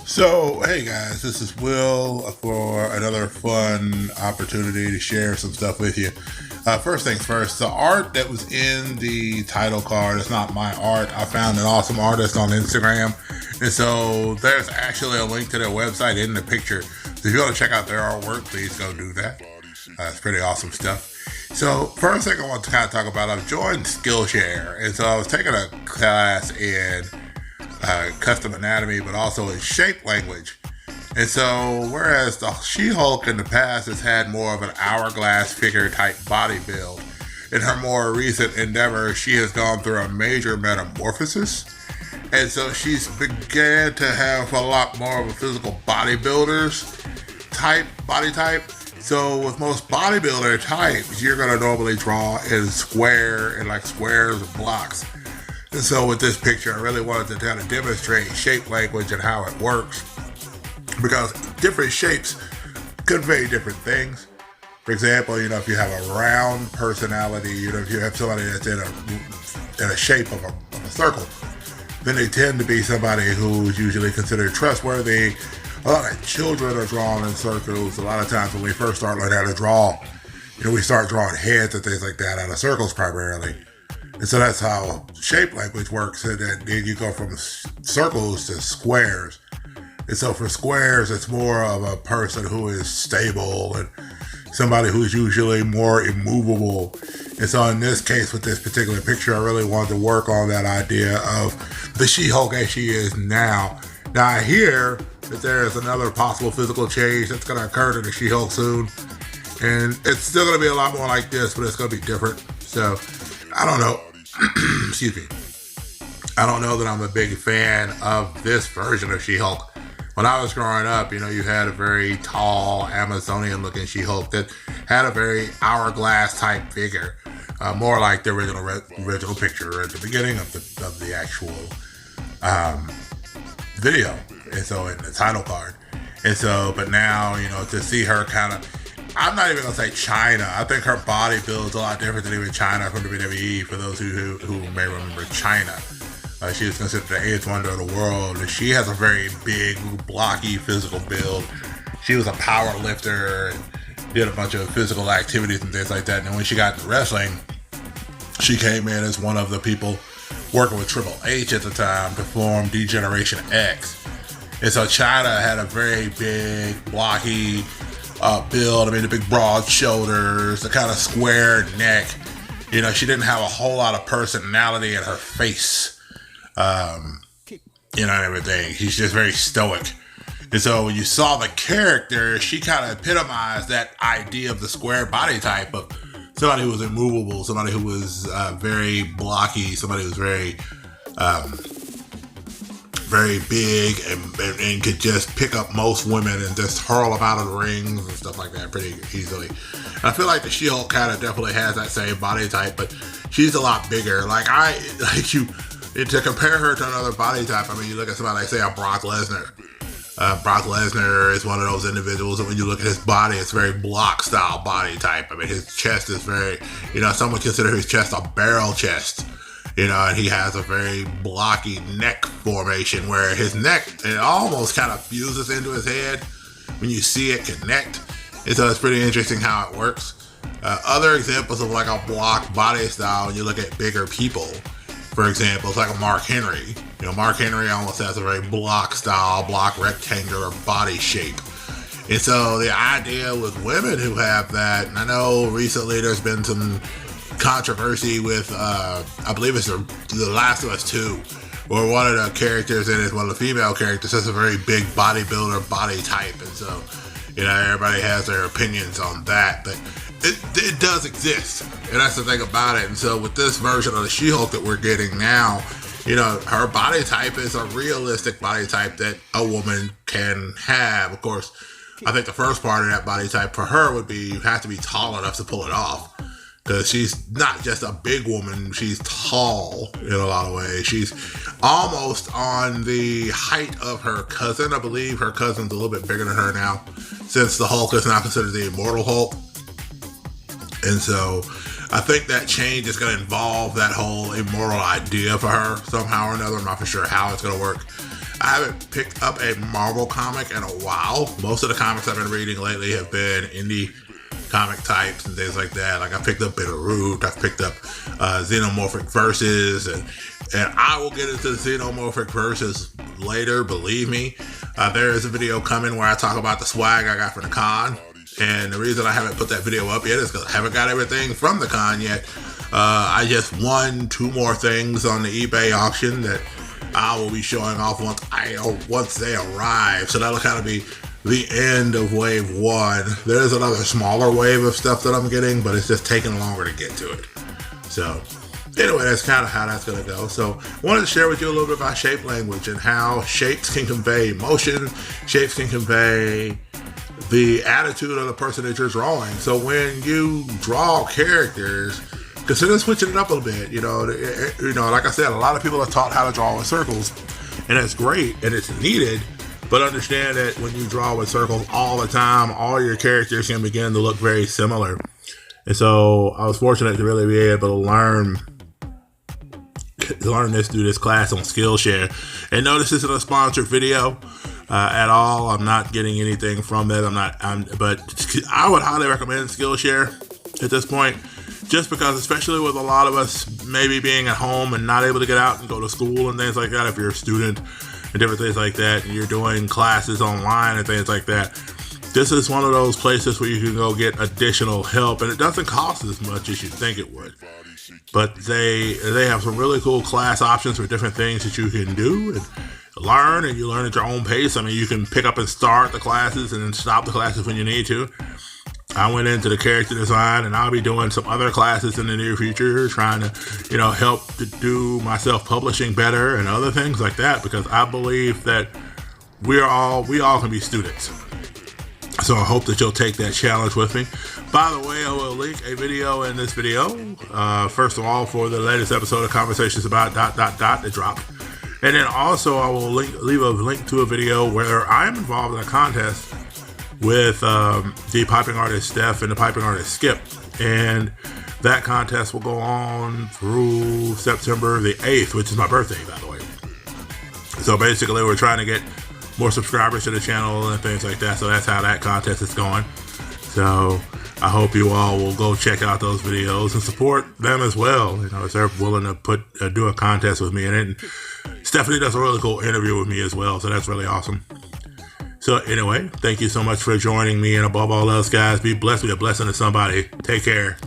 So, hey guys, this is Will for another fun opportunity to share some stuff with you. First things first, the art that was in the title card is not my art. I found an awesome artist on Instagram, and so there's actually a link to their website in the picture. So if you want to check out their artwork, please go do that. It's pretty awesome stuff. So first thing I want to kind of talk about, I've joined Skillshare, and so I was taking a class in custom anatomy, but also in shape language. And so, whereas the She-Hulk in the past has had more of an hourglass figure type body build, in her more recent endeavor, she has gone through a major metamorphosis. And so she's began to have a lot more of a physical bodybuilder's body type. So with most bodybuilder types, you're going to normally draw in squares or blocks. And so with this picture, I really wanted to kind of demonstrate shape language and how it works, because different shapes convey different things. For example, if you have a round personality, if you have somebody that's in a shape of a circle, then they tend to be somebody who's usually considered trustworthy. A lot of children are drawn in circles. A lot of times when we first start learning how to draw, we start drawing heads and things like that out of circles primarily. And so that's how shape language works. And then you go from circles to squares. And so for squares, it's more of a person who is stable and somebody who's usually more immovable. And so in this case, with this particular picture, I really wanted to work on that idea of the She-Hulk as she is now. Now I hear that there is another possible physical change that's going to occur to the She-Hulk soon. And it's still going to be a lot more like this, but it's going to be different. So I don't know. Excuse me. I don't know that I'm a big fan of this version of She-Hulk. When I was growing up, you had a very tall Amazonian looking She-Hulk that had a very hourglass type figure, more like the original picture at the beginning of the actual video, and so in the title card. And so, but now, to see her kind of, I'm not even gonna say Chyna. I think her body build's a lot different than even Chyna from WWE. For those who may remember Chyna, she was considered the eighth wonder of the world. And she has a very big, blocky physical build. She was a power lifter and did a bunch of physical activities and things like that. And when she got into wrestling, she came in as one of the people working with Triple H at the time to form D-Generation X. And so Chyna had a very big, blocky build. The big broad shoulders, the kind of square neck. She didn't have a whole lot of personality in her face. And everything. She's just very stoic. And so when you saw the character, she kind of epitomized that idea of the square body type of somebody who was immovable, somebody who was very blocky, somebody who was very very big and could just pick up most women and just hurl them out of the rings and stuff like that pretty easily. And I feel like the She-Hulk kind of definitely has that same body type, but she's a lot bigger. To compare her to another body type, you look at somebody like, say, a Brock Lesnar. Brock Lesnar is one of those individuals that when you look at his body, it's very block style body type. His chest is very, some would consider his chest a barrel chest. And he has a very blocky neck formation where his neck, it almost kind of fuses into his head when you see it connect. And so it's pretty interesting how it works. Other examples of like a block body style, when you look at bigger people, for example, it's like a Mark Henry. Mark Henry almost has a very block rectangular body shape. And so the idea with women who have that, and I know recently there's been some controversy with, I believe it's The Last of Us 2, where one of the characters in it, one of the female characters, has a very big bodybuilder body type. And so, everybody has their opinions on that, but it does exist. And that's the thing about it. And so with this version of the She-Hulk that we're getting now, her body type is a realistic body type that a woman can have. Of course, I think the first part of that body type for her would be you have to be tall enough to pull it off. Because she's not just a big woman, she's tall in a lot of ways. She's almost on the height of her cousin. I believe her cousin's a little bit bigger than her now, since the Hulk is now considered the Immortal Hulk. And so I think that change is going to involve that whole immortal idea for her somehow or another. I'm not for sure how it's going to work. I haven't picked up a Marvel comic in a while. Most of the comics I've been reading lately have been indie comic types and things like that. Like I picked up Bitterroot, I've picked up Xenomorphic Verses, and I will get into the Xenomorphic Verses later, believe me. There is a video coming where I talk about the swag I got from the con, and the reason I haven't put that video up yet is because I haven't got everything from the con yet. I just won 2 more things on the eBay auction that I will be showing off once they arrive. So that'll kind of be the end of wave 1. There's another smaller wave of stuff that I'm getting, but it's just taking longer to get to it. So anyway, that's kind of how that's going to go. So I wanted to share with you a little bit about shape language and how shapes can convey emotion. Shapes can convey the attitude of the person that you're drawing. So when you draw characters, consider switching it up a little bit. You know, like I said, a lot of people are taught how to draw with circles, and that's great and it's needed. But understand that when you draw with circles all the time, all your characters can begin to look very similar. And so I was fortunate to really be able to learn this through this class on Skillshare. And notice this isn't a sponsored video at all. I'm not getting anything from that. But I would highly recommend Skillshare at this point, just because, especially with a lot of us maybe being at home and not able to get out and go to school and things like that, if you're a student and different things like that, and you're doing classes online and things like that, this is one of those places where you can go get additional help, and it doesn't cost as much as you think it would. But they have some really cool class options for different things that you can do and learn, and you learn at your own pace. I mean, you can pick up and start the classes and then stop the classes when you need to. I went into the character design, and I'll be doing some other classes in the near future, trying to, help to do my self-publishing better and other things like that, because I believe that we all can be students. So I hope that you'll take that challenge with me. By the way, I will link a video in this video, first of all, for the latest episode of Conversations About ... that dropped. And then also I will leave a link to a video where I am involved in a contest with the piping artist Steph and the piping artist Skip. And that contest will go on through September the 8th, which is my birthday, by the way. So basically, we're trying to get more subscribers to the channel and things like that. So that's how that contest is going. So I hope you all will go check out those videos and support them as well. If they're willing to do a contest with me in it. And Stephanie does a really cool interview with me as well. So that's really awesome. So anyway, thank you so much for joining me. And above all else, guys, be blessed. Be a blessing to somebody. Take care.